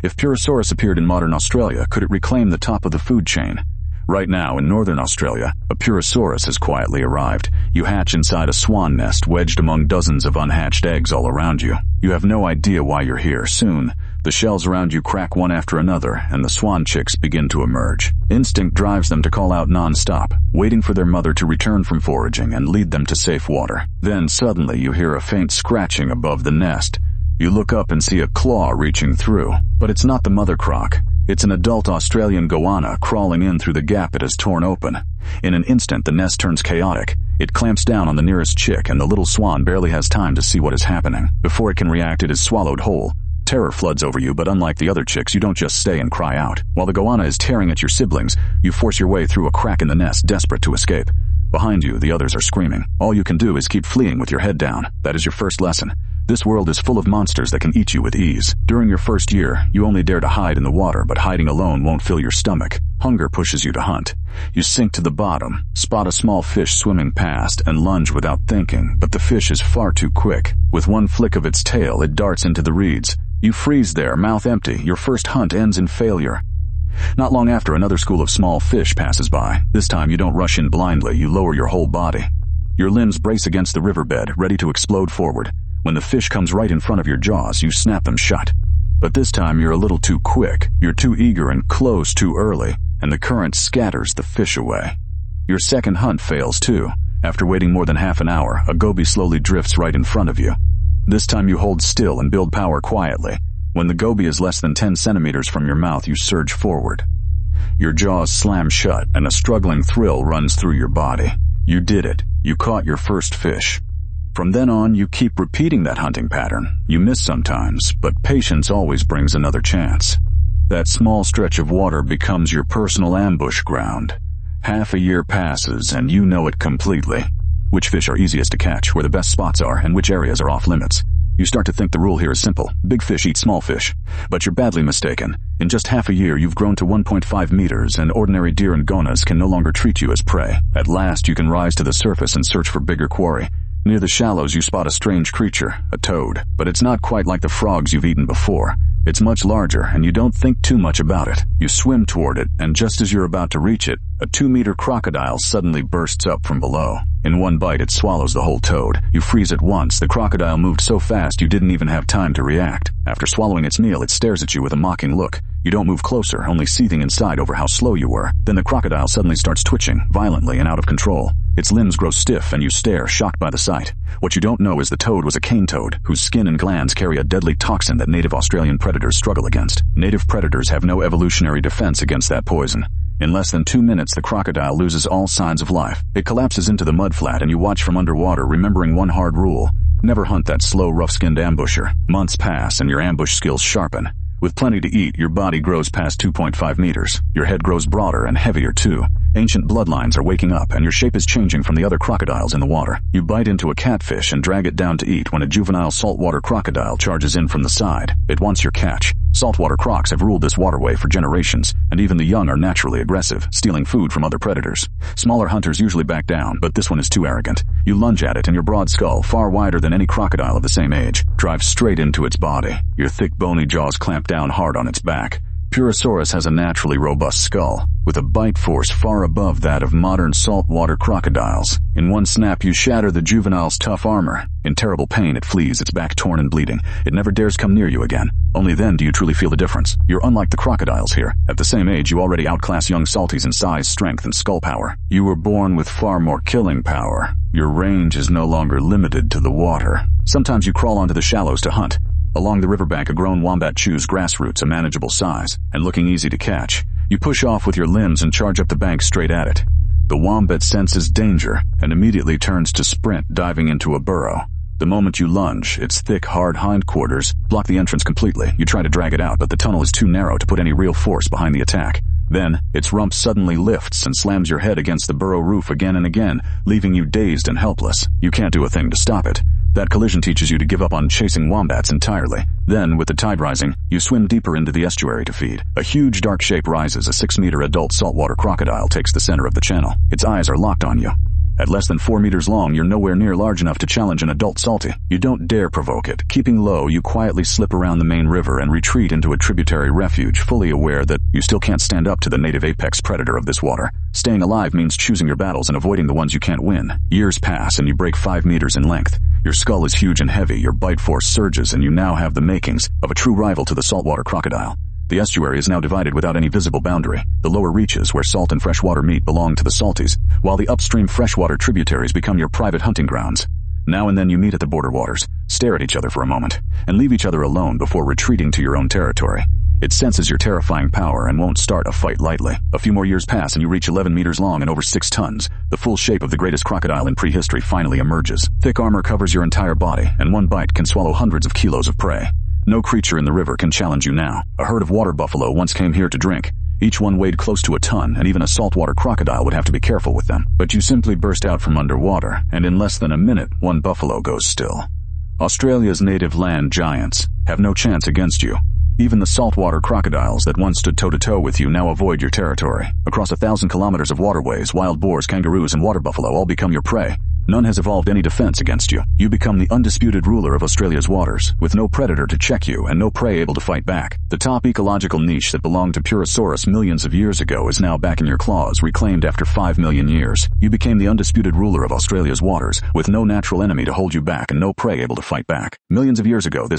If Purussaurus appeared in modern Australia, could it reclaim the top of the food chain? Right now, in northern Australia, a Purussaurus has quietly arrived. You hatch inside a swan nest wedged among dozens of unhatched eggs all around you. You have no idea why you're here. Soon, the shells around you crack one after another, and the swan chicks begin to emerge. Instinct drives them to call out non-stop, waiting for their mother to return from foraging and lead them to safe water. Then suddenly you hear a faint scratching above the nest. You look up and see a claw reaching through, but it's not the mother croc. It's an adult Australian goanna crawling in through the gap it has torn open. In an instant, the nest turns chaotic. It clamps down on the nearest chick, and the little swan barely has time to see what is happening. Before it can react, it is swallowed whole. Terror floods over you, but unlike the other chicks, you don't just stay and cry out. While the goanna is tearing at your siblings, you force your way through a crack in the nest, desperate to escape. Behind you, the others are screaming. All you can do is keep fleeing with your head down. That is your first lesson. This world is full of monsters that can eat you with ease. During your first year, you only dare to hide in the water, but hiding alone won't fill your stomach. Hunger pushes you to hunt. You sink to the bottom, spot a small fish swimming past, and lunge without thinking, but the fish is far too quick. With one flick of its tail, it darts into the reeds. You freeze there, mouth empty. Your first hunt ends in failure. Not long after, another school of small fish passes by. This time, you don't rush in blindly. You lower your whole body. Your limbs brace against the riverbed, ready to explode forward. When the fish comes right in front of your jaws, you snap them shut. But this time you're a little too quick. You're too eager and close too early, and the current scatters the fish away. Your second hunt fails too. After waiting more than half an hour, a goby slowly drifts right in front of you. This time you hold still and build power quietly. When the goby is less than 10 centimeters from your mouth, you surge forward. Your jaws slam shut, and a struggling thrill runs through your body. You did it. You caught your first fish. From then on, you keep repeating that hunting pattern. You miss sometimes, but patience always brings another chance. That small stretch of water becomes your personal ambush ground. Half a year passes, and you know it completely. Which fish are easiest to catch, where the best spots are, and which areas are off limits. You start to think the rule here is simple. Big fish eat small fish. But you're badly mistaken. In just half a year, you've grown to 1.5 meters, and ordinary deer and goannas can no longer treat you as prey. At last, you can rise to the surface and search for bigger quarry. Near the shallows, you spot a strange creature, a toad. But it's not quite like the frogs you've eaten before. It's much larger, and you don't think too much about it. You swim toward it, and just as you're about to reach it, a 2-meter crocodile suddenly bursts up from below. In one bite, it swallows the whole toad. You freeze at once. The crocodile moved so fast you didn't even have time to react. After swallowing its meal, it stares at you with a mocking look. You don't move closer, only seething inside over how slow you were. Then the crocodile suddenly starts twitching, violently and out of control. Its limbs grow stiff, and you stare, shocked by the sight. What you don't know is the toad was a cane toad, whose skin and glands carry a deadly toxin that native Australian predators struggle against. Native predators have no evolutionary defense against that poison. In less than 2 minutes, the crocodile loses all signs of life. It collapses into the mudflat, and you watch from underwater, remembering one hard rule. Never hunt that slow, rough-skinned ambusher. Months pass, and your ambush skills sharpen. With plenty to eat, your body grows past 2.5 meters. Your head grows broader and heavier, too. Ancient bloodlines are waking up, and your shape is changing from the other crocodiles in the water. You bite into a catfish and drag it down to eat when a juvenile saltwater crocodile charges in from the side. It wants your catch. Saltwater crocs have ruled this waterway for generations, and even the young are naturally aggressive, stealing food from other predators. Smaller hunters usually back down, but this one is too arrogant. You lunge at it, and your broad skull, far wider than any crocodile of the same age, drives straight into its body. Your thick, bony jaws clamp down hard on its back. Purussaurus has a naturally robust skull, with a bite force far above that of modern saltwater crocodiles. In one snap, you shatter the juvenile's tough armor. In terrible pain, it flees, its back torn and bleeding. It never dares come near you again. Only then do you truly feel the difference. You're unlike the crocodiles here. At the same age, you already outclass young salties in size, strength, and skull power. You were born with far more killing power. Your range is no longer limited to the water. Sometimes you crawl onto the shallows to hunt. Along the riverbank, a grown wombat chews grass roots a manageable size, and looking easy to catch. You push off with your limbs and charge up the bank straight at it. The wombat senses danger and immediately turns to sprint, diving into a burrow. The moment you lunge, its thick, hard hindquarters block the entrance completely. You try to drag it out, but the tunnel is too narrow to put any real force behind the attack. Then, its rump suddenly lifts and slams your head against the burrow roof again and again, leaving you dazed and helpless. You can't do a thing to stop it. That collision teaches you to give up on chasing wombats entirely. Then, with the tide rising, you swim deeper into the estuary to feed. A huge dark shape rises. A 6-meter adult saltwater crocodile takes the center of the channel. Its eyes are locked on you. At less than 4 meters long, you're nowhere near large enough to challenge an adult salty. You don't dare provoke it. Keeping low, you quietly slip around the main river and retreat into a tributary refuge, fully aware that you still can't stand up to the native apex predator of this water. Staying alive means choosing your battles and avoiding the ones you can't win. Years pass and you break 5 meters in length. Your skull is huge and heavy, your bite force surges, and you now have the makings of a true rival to the saltwater crocodile. The estuary is now divided without any visible boundary. The lower reaches, where salt and freshwater meet, belong to the salties, while the upstream freshwater tributaries become your private hunting grounds. Now and then you meet at the border waters, stare at each other for a moment, and leave each other alone before retreating to your own territory. It senses your terrifying power and won't start a fight lightly. A few more years pass and you reach 11 meters long and over 6 tons. The full shape of the greatest crocodile in prehistory finally emerges. Thick armor covers your entire body, and one bite can swallow hundreds of kilos of prey. No creature in the river can challenge you now. A herd of water buffalo once came here to drink. Each one weighed close to a ton, and even a saltwater crocodile would have to be careful with them. But you simply burst out from underwater, and in less than a minute, one buffalo goes still. Australia's native land giants have no chance against you. Even the saltwater crocodiles that once stood toe-to-toe with you now avoid your territory. Across 1,000 kilometers of waterways, wild boars, kangaroos, and water buffalo all become your prey. None has evolved any defense against you. You become the undisputed ruler of Australia's waters, with no predator to check you and no prey able to fight back. The top ecological niche that belonged to Purussaurus millions of years ago is now back in your claws, reclaimed after 5 million years. You became the undisputed ruler of Australia's waters, with no natural enemy to hold you back and no prey able to fight back. Millions of years ago, this